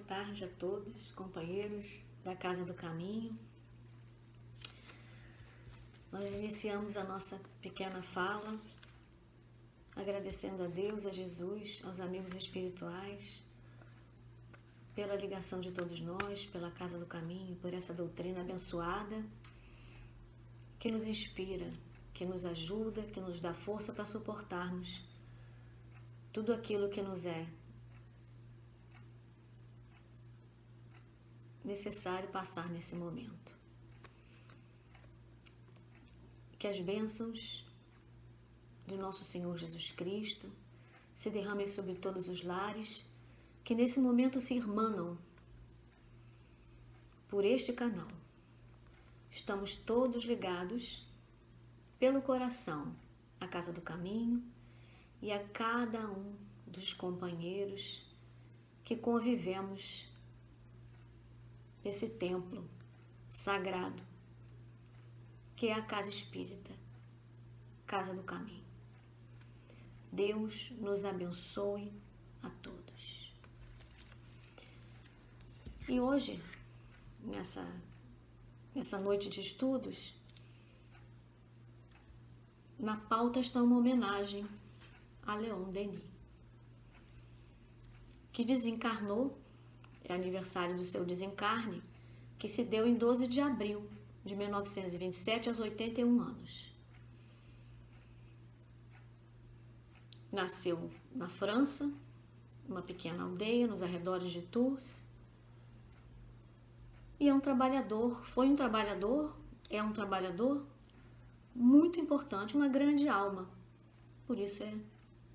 tarde a todos, companheiros da Casa do Caminho. Nós iniciamos a nossa pequena fala agradecendo a Deus, a Jesus, aos amigos espirituais, pela ligação de todos nós, pela Casa do Caminho, por essa doutrina abençoada que nos inspira, que nos ajuda, que nos dá força para suportarmos tudo aquilo que nos é necessário passar nesse momento. Que as bênçãos do nosso Senhor Jesus Cristo se derramem sobre todos os lares que nesse momento se irmanam por este canal. Estamos todos ligados pelo coração à Casa do Caminho e a cada um dos companheiros que convivemos nesse templo sagrado que é a Casa Espírita, Casa do Caminho. Deus nos abençoe a todos. E hoje, nessa noite de estudos, na pauta está uma homenagem a Leon Denis, que desencarnou, é aniversário do seu desencarne, que se deu em 12 de abril de 1927 aos 81 anos. Nasceu na França, numa pequena aldeia nos arredores de Tours, e é um trabalhador muito importante, uma grande alma. Por isso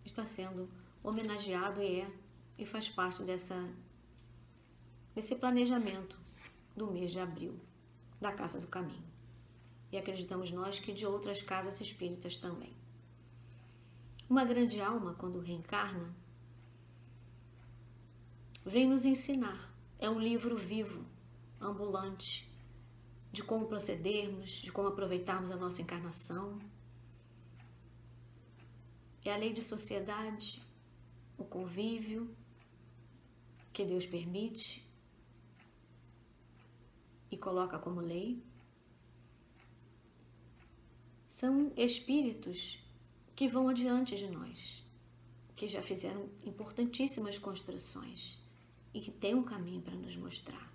está sendo homenageado e faz parte desse planejamento do mês de abril da Casa do Caminho. E acreditamos nós que de outras casas espíritas também. Uma grande alma, quando reencarna, vem nos ensinar. É um livro vivo, ambulante, de como procedermos, de como aproveitarmos a nossa encarnação. É a lei de sociedade, o convívio que Deus permite e coloca como lei. São espíritos que vão adiante de nós, que já fizeram importantíssimas construções e que têm um caminho para nos mostrar.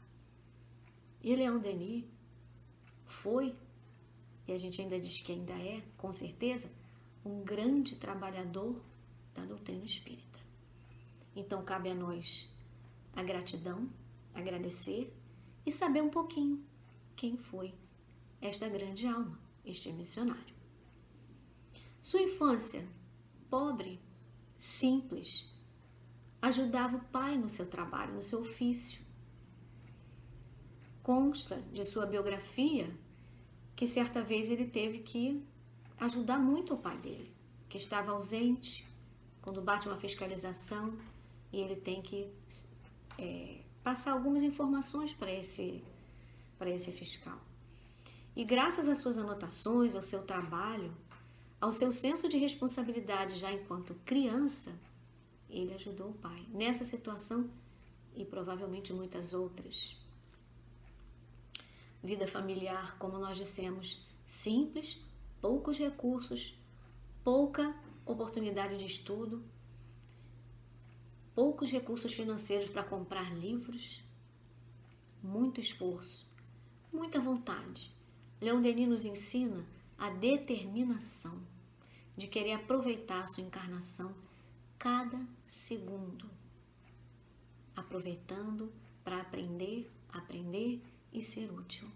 E Leon Denis foi, e a gente ainda diz que ainda é, com certeza, um grande trabalhador da doutrina espírita. Então cabe a nós a gratidão, agradecer e saber um pouquinho quem foi esta grande alma, este missionário. Sua infância, pobre, simples, ajudava o pai no seu trabalho, no seu ofício. Consta de sua biografia que certa vez ele teve que ajudar muito o pai dele, que estava ausente quando bate uma fiscalização e ele tem que passar algumas informações para esse fiscal. E graças às suas anotações, ao seu trabalho, ao seu senso de responsabilidade já enquanto criança, ele ajudou o pai nessa situação e provavelmente muitas outras. Vida familiar, como nós dissemos, simples, poucos recursos, pouca oportunidade de estudo, poucos recursos financeiros para comprar livros, muito esforço, muita vontade. Leon Denis nos ensina a determinação de querer aproveitar a sua encarnação cada segundo, aproveitando para aprender e ser útil.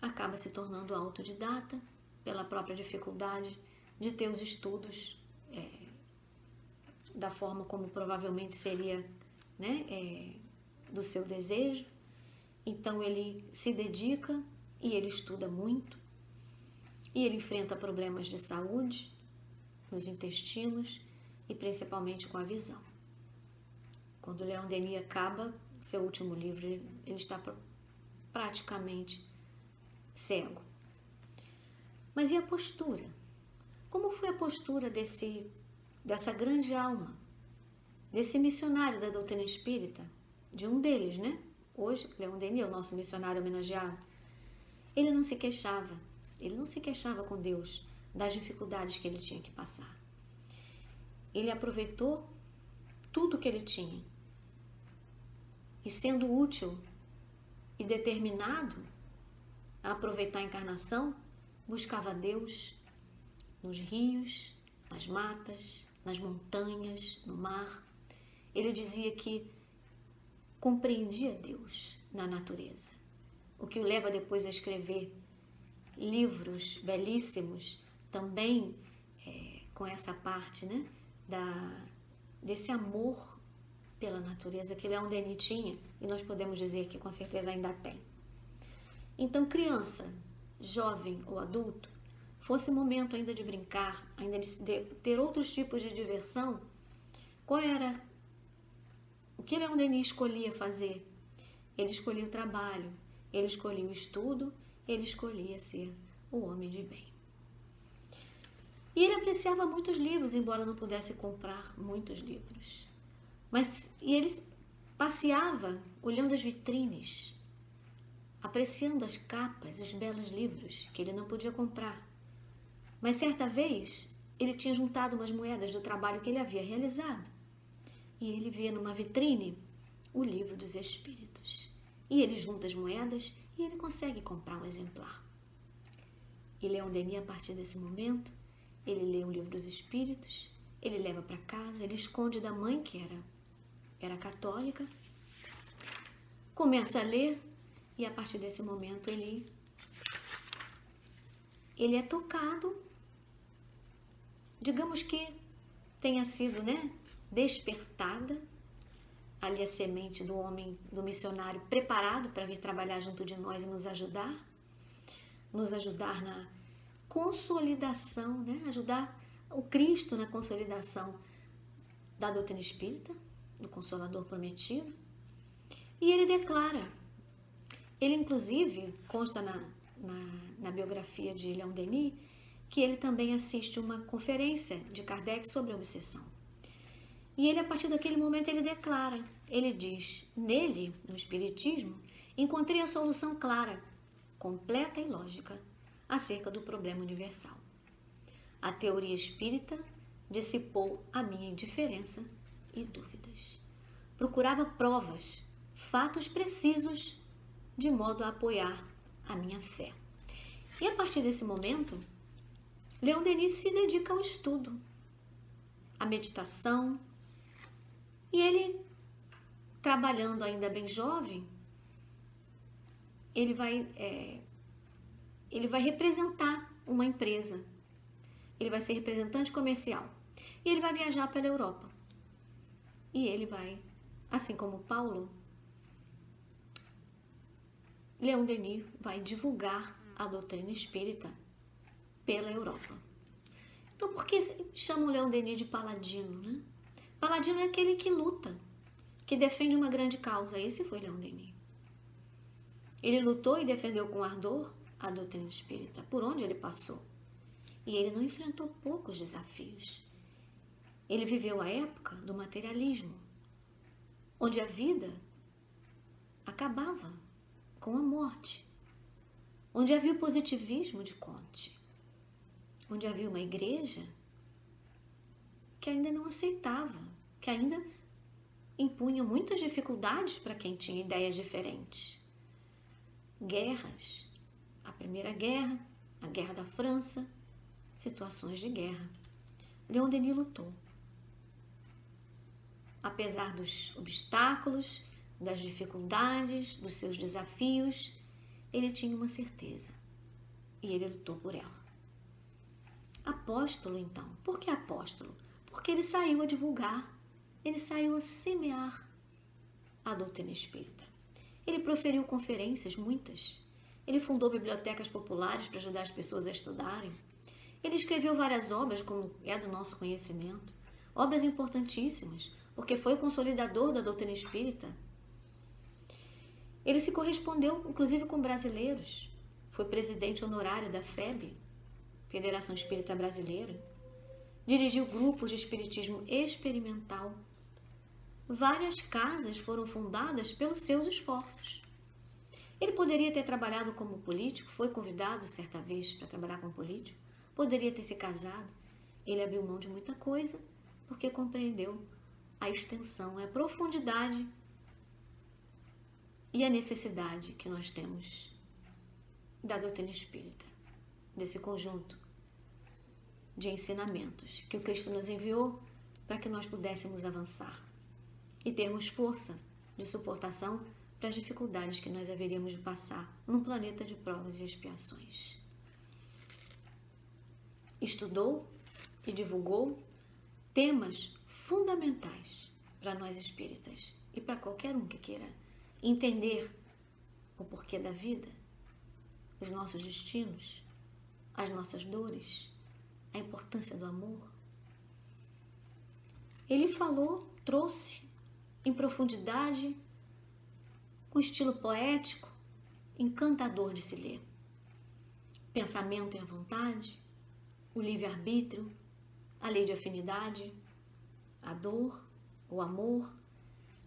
Acaba se tornando autodidata pela própria dificuldade de ter os estudos da forma como provavelmente seria, do seu desejo. Então ele se dedica e ele estuda muito e ele enfrenta problemas de saúde nos intestinos e principalmente com a visão. Quando Leon Denis acaba seu último livro, ele está praticamente cego. Mas e a postura? Como foi a postura dessa grande alma desse missionário da doutrina espírita, de um deles, né? Hoje, Leon Denis, o nosso missionário homenageado, ele não se queixava com Deus das dificuldades que ele tinha que passar. Ele aproveitou tudo que ele tinha e, sendo útil e determinado a aproveitar a encarnação, buscava Deus nos rios, nas matas, nas montanhas, no mar. Ele dizia que compreendia Deus na natureza, o que o leva depois a escrever livros belíssimos, também com essa parte, né, desse amor pela natureza que Leon Denis tinha, e nós podemos dizer que com certeza ainda tem. Então, criança, jovem ou adulto, fosse momento ainda de brincar, ainda de ter outros tipos de diversão, o que Leon Denis escolhia fazer? Ele escolhia o trabalho, ele escolhia o estudo, ele escolhia ser o homem de bem. E ele apreciava muitos livros, embora não pudesse comprar muitos livros. E ele passeava olhando as vitrines, apreciando as capas, os belos livros que ele não podia comprar. Mas certa vez, ele tinha juntado umas moedas do trabalho que ele havia realizado. E ele via numa vitrine o Livro dos Espíritos. E ele junta as moedas e ele consegue comprar um exemplar. E Leon Denis, a partir desse momento, ele lê o Livro dos Espíritos, ele leva para casa, ele esconde da mãe, que era católica, começa a ler, e a partir desse momento ele é tocado, digamos que tenha sido, né, despertada ali a semente do homem, do missionário preparado para vir trabalhar junto de nós e nos ajudar na consolidação, né, ajudar o Cristo na consolidação da doutrina espírita, do Consolador prometido. E ele declara, ele inclusive consta na biografia de Leon Denis, que ele também assiste uma conferência de Kardec sobre a obsessão. E ele, a partir daquele momento, ele declara, ele diz, nele, no Espiritismo, encontrei a solução clara, completa e lógica, acerca do problema universal. A teoria espírita dissipou a minha indiferença e dúvidas. Procurava provas, fatos precisos, de modo a apoiar a minha fé. E a partir desse momento, Leon Denis se dedica ao estudo, à meditação, e ele, trabalhando ainda bem jovem, ele vai representar uma empresa, ele vai ser representante comercial, e ele vai viajar pela Europa. E ele vai, assim como Paulo, Leon Denis vai divulgar a doutrina espírita pela Europa. Então, por que chamam Leon Denis de paladino, né? Paladino é aquele que luta, que defende uma grande causa. Esse foi Leon Denis. Ele lutou e defendeu com ardor a doutrina espírita, por onde ele passou. E ele não enfrentou poucos desafios. Ele viveu a época do materialismo, onde a vida acabava com a morte, onde havia o positivismo de Comte, onde havia uma igreja que ainda não aceitava, que ainda impunha muitas dificuldades para quem tinha ideias diferentes. Guerras, a Primeira Guerra, a Guerra da França, situações de guerra. Leon Denis lutou. Apesar dos obstáculos, das dificuldades, dos seus desafios, ele tinha uma certeza e ele lutou por ela. Apóstolo, então. Por que apóstolo? Porque ele saiu a divulgar, ele saiu a semear a doutrina espírita. Ele proferiu conferências, muitas. Ele fundou bibliotecas populares para ajudar as pessoas a estudarem. Ele escreveu várias obras, como é do nosso conhecimento, obras importantíssimas, porque foi o consolidador da doutrina espírita. Ele se correspondeu, inclusive, com brasileiros. Foi presidente honorário da FEB, Federação Espírita Brasileira. Dirigiu grupos de espiritismo experimental várias casas foram fundadas pelos seus esforços. Ele poderia ter trabalhado como político, foi convidado certa vez para trabalhar como político, poderia ter se casado. Ele abriu mão de muita coisa porque compreendeu a extensão, a profundidade e a necessidade que nós temos da doutrina espírita, desse conjunto de ensinamentos que o Cristo nos enviou para que nós pudéssemos avançar e termos força de suportação para as dificuldades que nós haveríamos de passar num planeta de provas e expiações. Estudou e divulgou temas fundamentais para nós espíritas e para qualquer um que queira entender o porquê da vida, os nossos destinos, as nossas dores, a importância do amor. Ele falou, trouxe em profundidade, com estilo poético, encantador de se ler. Pensamento e a vontade, o livre-arbítrio, a lei de afinidade, a dor, o amor,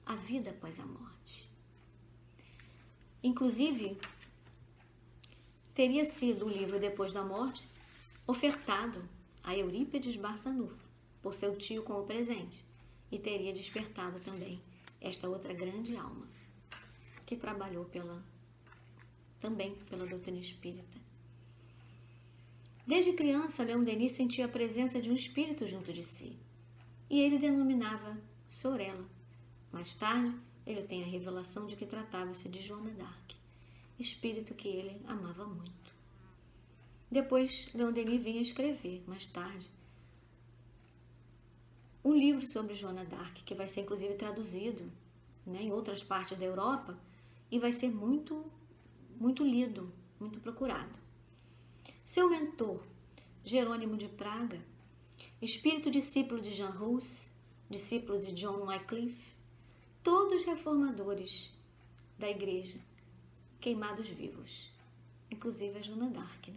a vida após a morte. Inclusive, teria sido o livro Depois da Morte ofertado a Eurípides Barçanufo por seu tio como presente e teria despertado também esta outra grande alma que trabalhou também pela doutrina espírita. Desde criança, Leon Denis sentia a presença de um espírito junto de si e ele denominava Sorella. Mais tarde, ele tem a revelação de que tratava-se de Joana d'Arc, espírito que ele amava muito. Depois, Leon Denis vinha escrever, mais tarde, um livro sobre Joana d'Arc, que vai ser inclusive traduzido, em outras partes da Europa e vai ser muito, muito lido, muito procurado. Seu mentor, Jerônimo de Praga, espírito discípulo de Jean Hus, discípulo de John Wycliffe, todos reformadores da igreja, queimados vivos, inclusive a Joana d'Arc,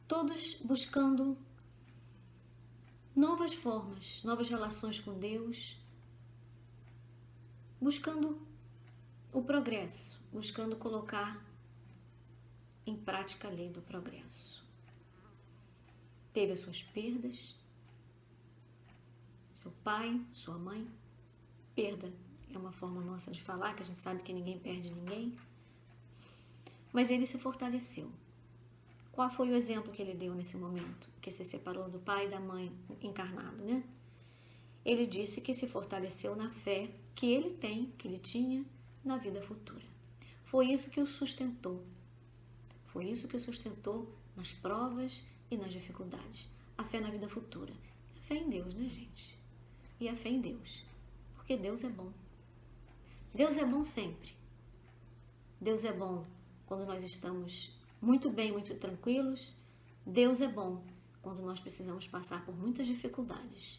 todos buscando novas formas, novas relações com Deus, buscando o progresso, buscando colocar em prática a lei do progresso. Teve as suas perdas, seu pai, sua mãe. Perda é uma forma nossa de falar, que a gente sabe que ninguém perde ninguém. Mas ele se fortaleceu. Qual foi o exemplo que ele deu nesse momento, que se separou do pai e da mãe encarnado, Ele disse que se fortaleceu na fé que ele tinha na vida futura. Foi isso que o sustentou. Foi isso que o sustentou nas provas e nas dificuldades. A fé na vida futura. A fé em Deus, gente? E a fé em Deus. Porque Deus é bom. Deus é bom sempre. Deus é bom quando nós estamos muito bem, muito tranquilos. Deus é bom quando nós precisamos passar por muitas dificuldades.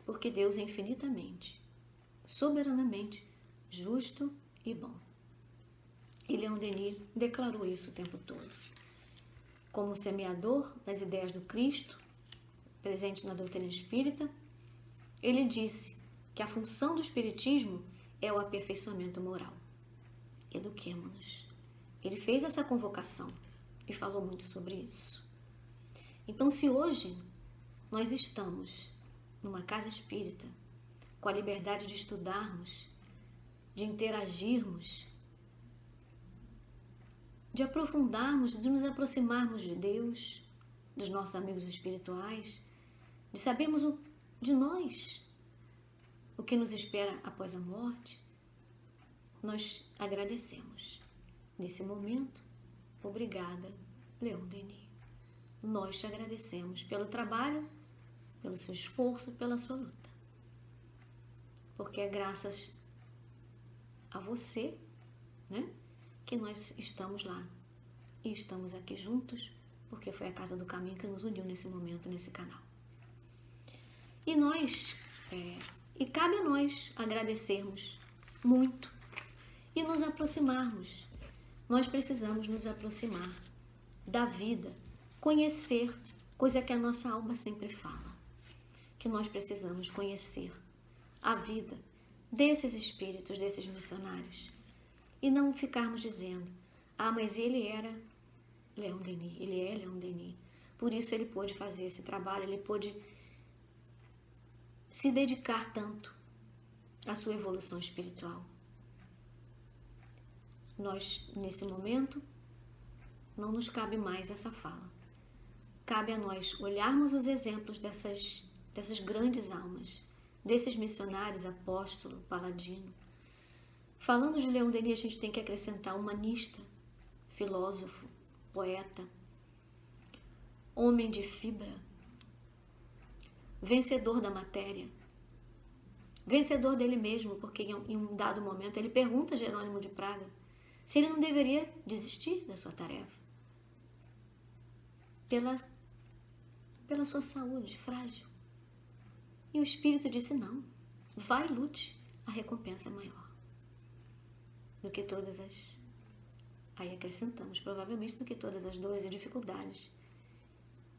Porque Deus é infinitamente, soberanamente, justo e bom. E Leon Denis declarou isso o tempo todo. Como semeador das ideias do Cristo, presente na doutrina espírita, ele disse que a função do espiritismo é o aperfeiçoamento moral. Eduquemo-nos. Ele fez essa convocação e falou muito sobre isso. Então, se hoje nós estamos numa casa espírita, com a liberdade de estudarmos, de interagirmos, de aprofundarmos, de nos aproximarmos de Deus, dos nossos amigos espirituais, de sabermos de nós, o que nos espera após a morte, nós agradecemos. Nesse momento, obrigada, Leon Denis. Nós te agradecemos pelo trabalho, pelo seu esforço, pela sua luta. Porque é graças a você, que nós estamos lá. E estamos aqui juntos, porque foi a Casa do Caminho que nos uniu nesse momento, nesse canal. E cabe a nós agradecermos muito e nos aproximarmos. Nós precisamos nos aproximar da vida, conhecer, coisa que a nossa alma sempre fala. que nós precisamos conhecer a vida desses espíritos, desses missionários, e não ficarmos dizendo: ah, mas ele era Leon Denis, ele é Leon Denis, por isso ele pôde fazer esse trabalho, ele pôde se dedicar tanto à sua evolução espiritual. Nós, nesse momento, não nos cabe mais essa fala. Cabe a nós olharmos os exemplos dessas grandes almas, desses missionários, apóstolo, paladino. Falando de Leon Denis, a gente tem que acrescentar humanista, filósofo, poeta, homem de fibra, vencedor da matéria, vencedor dele mesmo, porque em um dado momento ele pergunta a Jerônimo de Praga se ele não deveria desistir da sua tarefa pela sua saúde frágil. E o espírito disse: não, vai, lute, a recompensa é maior do que todas as... Aí acrescentamos, provavelmente, do que todas as dores e dificuldades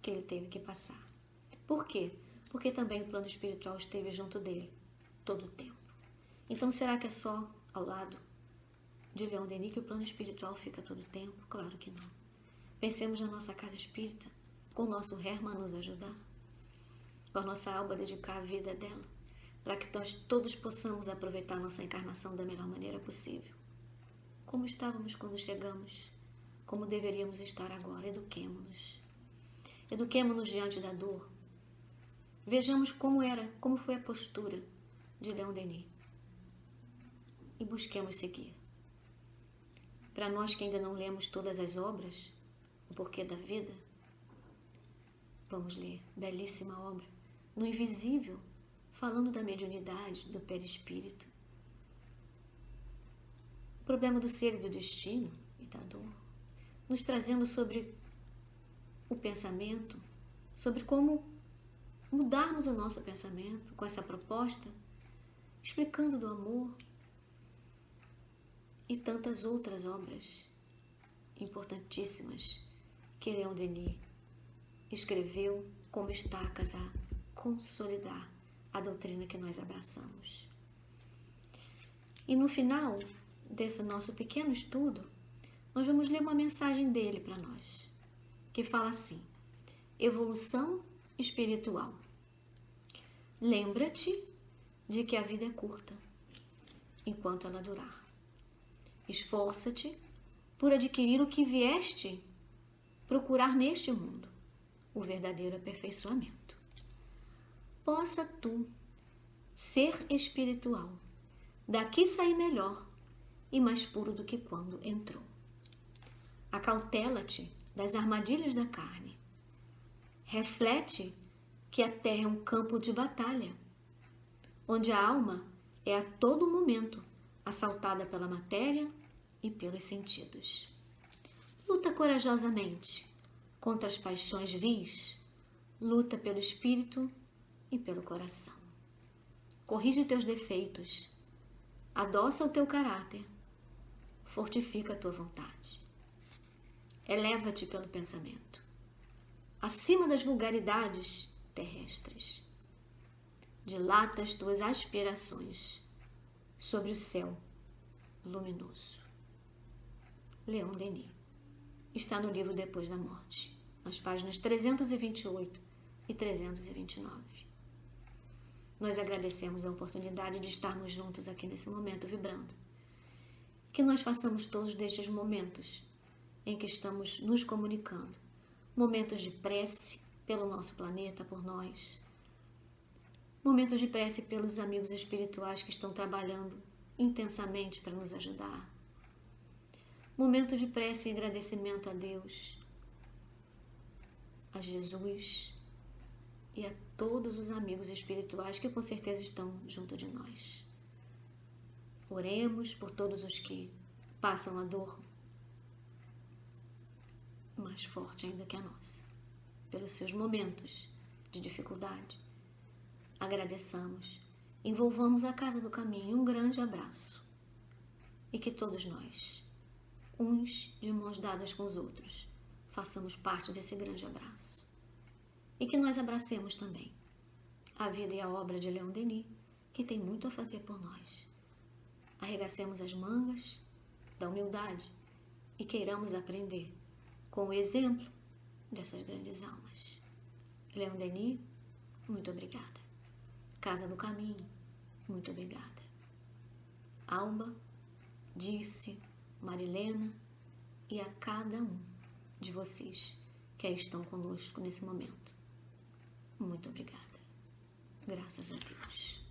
que ele teve que passar. Por quê? Porque também o plano espiritual esteve junto dele todo o tempo. Então, será que é só ao lado de Leon Denis que o plano espiritual fica todo o tempo? Claro que não. Pensemos na nossa casa espírita, com o nosso Hermann a nos ajudar, com a nossa alma dedicar a vida dela, para que nós todos possamos aproveitar nossa encarnação da melhor maneira possível. Como estávamos quando chegamos, como deveríamos estar agora. Eduquemo-nos. Eduquemo-nos diante da dor. Vejamos como foi a postura de Leon Denis e busquemos seguir. Para nós que ainda não lemos todas as obras, O Porquê da Vida, vamos ler, belíssima obra, No Invisível, falando da mediunidade, do perispírito, o problema do ser e do destino e da dor, nos trazendo sobre o pensamento, sobre como mudarmos o nosso pensamento com essa proposta, explicando do amor e tantas outras obras importantíssimas que Leon Denis escreveu como estacas a consolidar a doutrina que nós abraçamos. E no final desse nosso pequeno estudo, nós vamos ler uma mensagem dele para nós, que fala assim: evolução espiritual. Lembra-te de que a vida é curta, enquanto ela durar. Esforça-te por adquirir o que vieste procurar neste mundo, o verdadeiro aperfeiçoamento. Possa tu ser espiritual, daqui sair melhor e mais puro do que quando entrou. Acautela-te das armadilhas da carne. Reflete que a terra é um campo de batalha, onde a alma é a todo momento assaltada pela matéria e pelos sentidos. Luta corajosamente contra as paixões vis, luta pelo espírito e pelo coração. Corrige teus defeitos, adoça o teu caráter, fortifica a tua vontade. Eleva-te pelo pensamento, acima das vulgaridades terrestres. Dilata as tuas aspirações sobre o céu luminoso. Leon Denis. Está no livro Depois da Morte, nas páginas 328 e 329. Nós agradecemos a oportunidade de estarmos juntos aqui nesse momento vibrando. Que nós façamos todos destes momentos em que estamos nos comunicando, momentos de prece pelo nosso planeta, por nós, momentos de prece pelos amigos espirituais que estão trabalhando intensamente para nos ajudar, momento de prece e agradecimento a Deus, a Jesus e a todos os amigos espirituais que com certeza estão junto de nós. Oremos por todos os que passam a dor mais forte ainda que a nossa, pelos seus momentos de dificuldade. Agradeçamos, envolvamos a Casa do Caminho em um grande abraço e que todos nós, uns de mãos dadas com os outros, façamos parte desse grande abraço e que nós abracemos também a vida e a obra de Leon Denis, que tem muito a fazer por nós. Arregacemos as mangas da humildade e queiramos aprender com o exemplo dessas grandes almas. Leon Denis, muito obrigada. Casa do Caminho, muito obrigada. Alba, Dirce, Marilena e a cada um de vocês que aí estão conosco nesse momento. Muito obrigada. Graças a Deus.